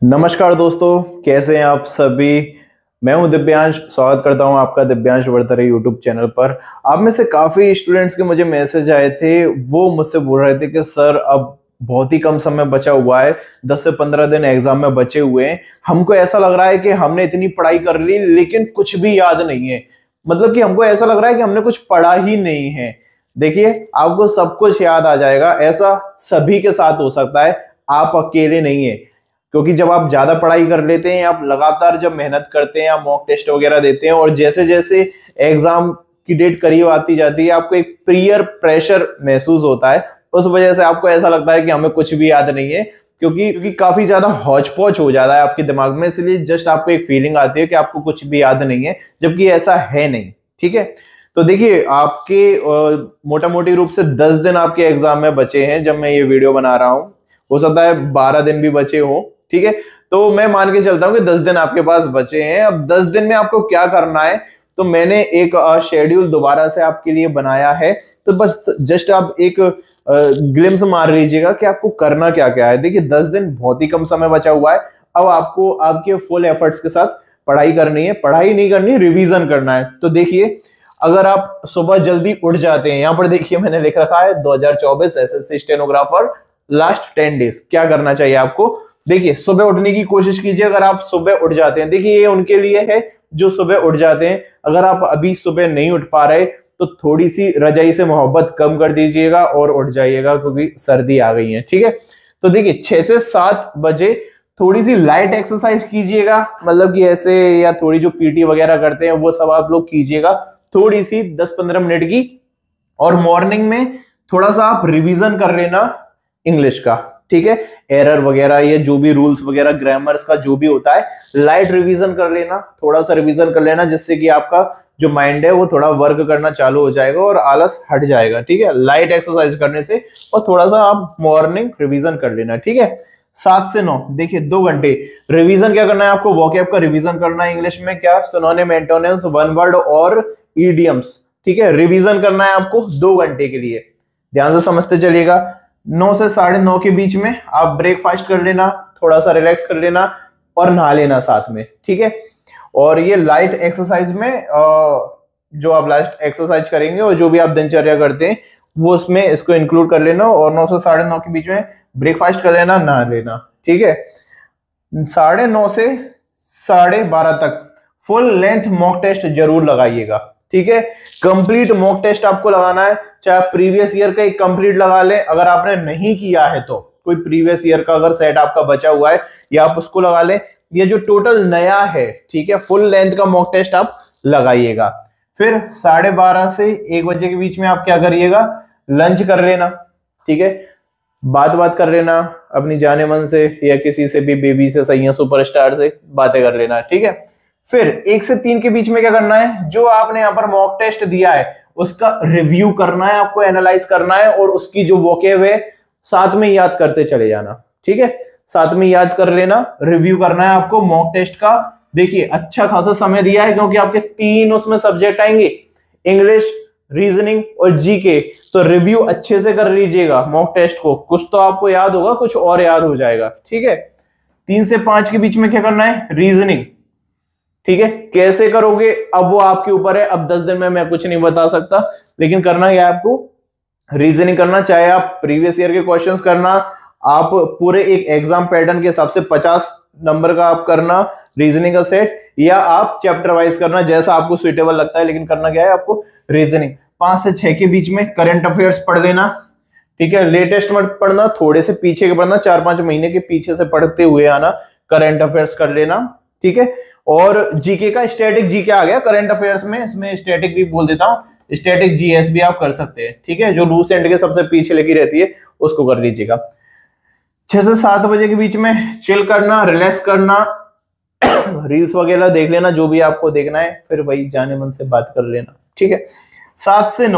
नमस्कार दोस्तों, कैसे हैं आप सभी। मैं हूं दिव्यांश। स्वागत करता हूं आपका दिव्यांश वर्तरे यूट्यूब चैनल पर। आप में से काफी स्टूडेंट्स के मुझे मैसेज आए थे, वो मुझसे बोल रहे थे कि सर अब बहुत ही कम समय बचा हुआ है, 10 से 15 दिन एग्जाम में बचे हुए हैं। हमको ऐसा लग रहा है कि हमने इतनी पढ़ाई कर ली लेकिन कुछ भी याद नहीं है। मतलब कि हमको ऐसा लग रहा है कि हमने कुछ पढ़ा ही नहीं है। देखिए, आपको सब कुछ याद आ जाएगा, ऐसा सभी के साथ हो सकता है, आप अकेले नहीं है। क्योंकि जब आप ज्यादा पढ़ाई कर लेते हैं, आप लगातार जब मेहनत करते हैं, आप मॉक टेस्ट वगैरह देते हैं और जैसे जैसे एग्जाम की डेट करीब आती जाती है, आपको एक पीयर प्रेशर महसूस होता है। उस वजह से आपको ऐसा लगता है कि हमें कुछ भी याद नहीं है, क्योंकि काफी ज्यादा हौच पौच हो जाता है आपके दिमाग में। इसलिए जस्ट आपको एक फीलिंग आती है कि आपको कुछ भी याद नहीं है, जबकि ऐसा है नहीं। ठीक है, तो देखिए, आपके मोटा मोटी रूप से 10 दिन आपके एग्जाम में बचे हैं जब मैं ये वीडियो बना रहा हूं। हो सकता है 12 दिन भी बचे हो। ठीक है, तो मैं मान के चलता हूं कि 10 दिन आपके पास बचे हैं। अब 10 दिन में आपको क्या करना है, तो मैंने एक शेड्यूल दोबारा से आपके लिए बनाया है। तो बस जस्ट आप एक ग्लिम्स मार लीजिएगा कि आपको करना क्या क्या है। देखिए, 10 दिन बहुत ही कम समय बचा हुआ है। अब आपको आपके फुल एफर्ट्स के साथ पढ़ाई करनी है। पढ़ाई नहीं करनी, रिवीजन करना है। तो देखिए, अगर आप सुबह जल्दी उठ जाते हैं, यहां पर देखिए मैंने लिख रखा है 2024 एसएससी स्टेनोग्राफर लास्ट 10 डेज। क्या करना चाहिए आपको? देखिए, सुबह उठने की कोशिश कीजिए। अगर आप सुबह उठ जाते हैं, देखिए ये उनके लिए है जो सुबह उठ जाते हैं। अगर आप अभी सुबह नहीं उठ पा रहे तो थोड़ी सी रजाई से मोहब्बत कम कर दीजिएगा और उठ जाइएगा, क्योंकि सर्दी आ गई है। ठीक है, तो देखिए 6 से 7 बजे थोड़ी सी लाइट एक्सरसाइज कीजिएगा। मतलब कि ऐसे, या थोड़ी जो पीटी वगैरह करते हैं वो सब आप लोग कीजिएगा, थोड़ी सी 10-15 मिनट की। और मॉर्निंग में थोड़ा सा आप रिवीजन कर लेना इंग्लिश का। ठीक है, एरर वगैरह, ये जो भी रूल्स वगैरह, ग्रामर्स का जो भी होता है, लाइट रिवीजन कर लेना, थोड़ा सा रिवीजन कर लेना, जिससे कि आपका जो माइंड है वो थोड़ा वर्क करना चालू हो जाएगा और आलस हट जाएगा। ठीक है, लाइट एक्सरसाइज करने से। और थोड़ा सा आप मॉर्निंग रिवीजन कर लेना। ठीक है, 7 से 9, देखिए 2 घंटे रिवीजन। क्या करना है आपको? वोकैब का रिवीजन करना है। इंग्लिश में क्या? सिनोनिम, एंटोनिम्स, वन वर्ड और इडियम्स। ठीक है, रिवीजन करना है आपको 2 घंटे के लिए। ध्यान से समझते चलिएगा। 9 से 9:30 के बीच में आप ब्रेकफास्ट कर लेना, थोड़ा सा रिलैक्स कर लेना और नहा लेना साथ में। ठीक है, और ये लाइट एक्सरसाइज में जो आप लास्ट एक्सरसाइज करेंगे और जो भी आप दिनचर्या करते हैं वो उसमें इसको इंक्लूड कर लेना। और 9 से 9:30 के बीच में ब्रेकफास्ट कर लेना, नहा लेना। ठीक है, 9:30 से 12:30 तक फुल लेंथ मॉक टेस्ट जरूर लगाइएगा। ठीक है, कंप्लीट मॉक टेस्ट आपको लगाना है। चाहे आप प्रीवियस ईयर का एक कंप्लीट लगा लें, अगर आपने नहीं किया है तो कोई प्रीवियस ईयर का अगर सेट आपका बचा हुआ है, या आप उसको लगा लें। ये जो टोटल नया है, ठीक है, फुल लेंथ का मॉक टेस्ट आप लगाइएगा। फिर 12:30 से 1 बजे के बीच में आप क्या करिएगा? लंच कर लेना। ठीक है, बात कर लेना अपनी जाने मन से, या किसी से भी, बेबी से, सही सुपरस्टार से बातें कर लेना। ठीक है, फिर 1 से 3 के बीच में क्या करना है? जो आपने यहाँ पर मॉक टेस्ट दिया है उसका रिव्यू करना है, आपको एनालाइज करना है, और उसकी जो वोकेब है साथ में याद करते चले जाना। ठीक है, साथ में याद कर लेना। रिव्यू करना है आपको मॉक टेस्ट का। देखिए, अच्छा खासा समय दिया है, क्योंकि आपके 3 उसमें सब्जेक्ट आएंगे, इंग्लिश, रीजनिंग और जीके। तो रिव्यू अच्छे से कर लीजिएगा मॉक टेस्ट को। कुछ तो आपको याद होगा, कुछ और याद हो जाएगा। ठीक है, 3 से 5 के बीच में क्या करना है? रीजनिंग। ठीक है, कैसे करोगे अब वो आपके ऊपर है। अब 10 दिन में मैं कुछ नहीं बता सकता, लेकिन करना क्या है आपको? रीजनिंग करना। चाहे आप प्रीवियस ईयर के क्वेश्चंस करना, आप पूरे एक एग्जाम पैटर्न के हिसाब से 50 नंबर का आप करना रीजनिंग का सेट, या आप चैप्टर वाइज करना, जैसा आपको सुइटेबल लगता है। लेकिन करना क्या है आपको? रीजनिंग। 5 से 6 के बीच में करंट अफेयर्स पढ़ लेना। ठीक है, लेटेस्ट मत पढ़ना, थोड़े से पीछे के पढ़ना, 4-5 महीने के पीछे से पढ़ते हुए आना। करंट अफेयर्स कर लेना। ठीक है, और जीके का स्टैटिक जीके आ गया करंट अफेयर्स में, इसमें स्टैटिक भी बोल देता हूं, स्टैटिक जीएस भी आप कर सकते हैं। ठीक है, जो लूस एंड के सबसे पीछे लगी रहती है उसको कर लीजिएगा। 6 से 7 बजे के बीच में चिल करना, रिलैक्स करना, रील्स वगैरह देख लेना, जो भी आपको देखना है, फिर वही जाने मन से बात कर लेना। ठीक है, 7 से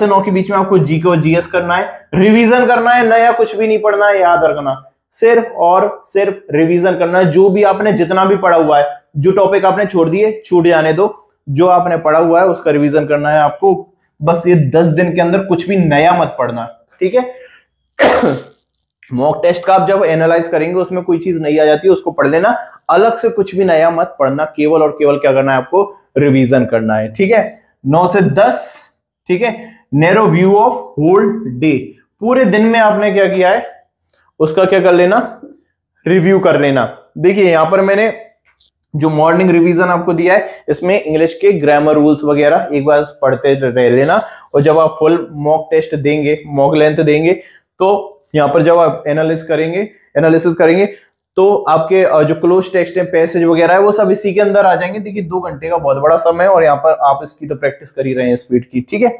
9 के बीच में आपको जीके और जीएस करना है, रिवीजन करना है। नया कुछ भी नहीं पढ़ना है, याद रखना, सिर्फ और सिर्फ रिवीजन करना है। जो भी आपने जितना भी पढ़ा हुआ है, जो टॉपिक आपने छोड़ दिए छूट जाने दो, जो आपने पढ़ा हुआ है उसका रिवीजन करना है आपको। बस ये 10 दिन के अंदर कुछ भी नया मत पढ़ना। ठीक है, मॉक टेस्ट का आप जब एनालाइज करेंगे उसमें कोई चीज नहीं आ जाती है उसको पढ़ लेना, अलग से कुछ भी नया मत पढ़ना, केवल और केवल क्या करना है आपको, रिवीजन करना है। ठीक है, 9 से 10। ठीक है, narrow view of whole day, पूरे दिन में आपने क्या किया है उसका क्या कर लेना, रिव्यू कर लेना। देखिए यहां पर मैंने जो मॉर्निंग रिवीजन आपको दिया है इसमें इंग्लिश के ग्रामर रूल्स वगैरह एक बार पढ़ते रह लेना, और जब आप फुल मॉक टेस्ट देंगे, मॉक लेंथ देंगे, तो यहाँ पर जब आप एनालिसिस करेंगे तो आपके जो क्लोज टेक्स्ट है, पैसेज वगैरह है, वो सब इसी के अंदर आ जाएंगे। देखिए 2 घंटे का बहुत बड़ा समय है और यहाँ पर आप इसकी तो प्रैक्टिस कर ही रहे हैं स्पीड की। ठीक है,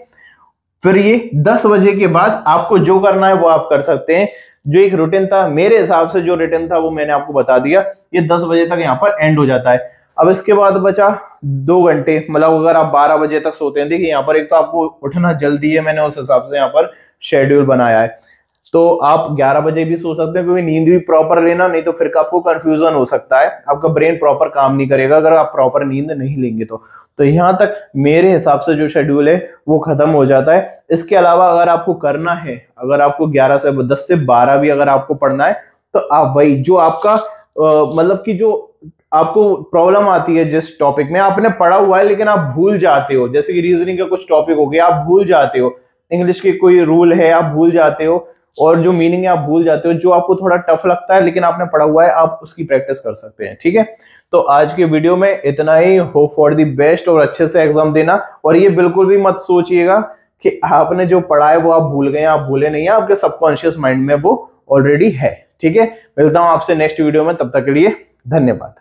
फिर ये 10 बजे के बाद आपको जो करना है वो आप कर सकते हैं। जो एक रूटीन था, मेरे हिसाब से जो रूटीन था वो मैंने आपको बता दिया, ये 10 बजे तक यहाँ पर एंड हो जाता है। अब इसके बाद बचा 2 घंटे, मतलब अगर आप 12 बजे तक सोते हैं, देखिए यहाँ पर एक तो आपको उठना जल्दी है, मैंने उस हिसाब से यहाँ पर शेड्यूल बनाया है, तो आप 11 बजे भी सो सकते हैं, क्योंकि नींद भी प्रॉपर लेना, नहीं तो फिर आपको कंफ्यूजन हो सकता है, आपका ब्रेन प्रॉपर काम नहीं करेगा अगर आप प्रॉपर नींद नहीं लेंगे तो यहां तक मेरे हिसाब से जो शेड्यूल है वो खत्म हो जाता है। इसके अलावा अगर आपको करना है, अगर आपको 10 से 12 भी अगर आपको पढ़ना है, तो आप वही जो आपका मतलब कि जो आपको प्रॉब्लम आती है, जिस टॉपिक में आपने पढ़ा हुआ है लेकिन आप भूल जाते हो, जैसे कि रीजनिंग का कुछ टॉपिक हो गया आप भूल जाते हो, इंग्लिश के कोई रूल है आप भूल जाते हो, और जो मीनिंग है आप भूल जाते हो, जो आपको थोड़ा टफ लगता है लेकिन आपने पढ़ा हुआ है, आप उसकी प्रैक्टिस कर सकते हैं। ठीक है, तो आज के वीडियो में इतना ही। होप फॉर द बेस्ट और अच्छे से एग्जाम देना, और ये बिल्कुल भी मत सोचिएगा कि आपने जो पढ़ा है वो आप भूल गए, आप भूले नहीं है, आपके सबकॉन्शियस माइंड में वो ऑलरेडी है। ठीक है, मिलता हूं आपसे नेक्स्ट वीडियो में, तब तक के लिए धन्यवाद।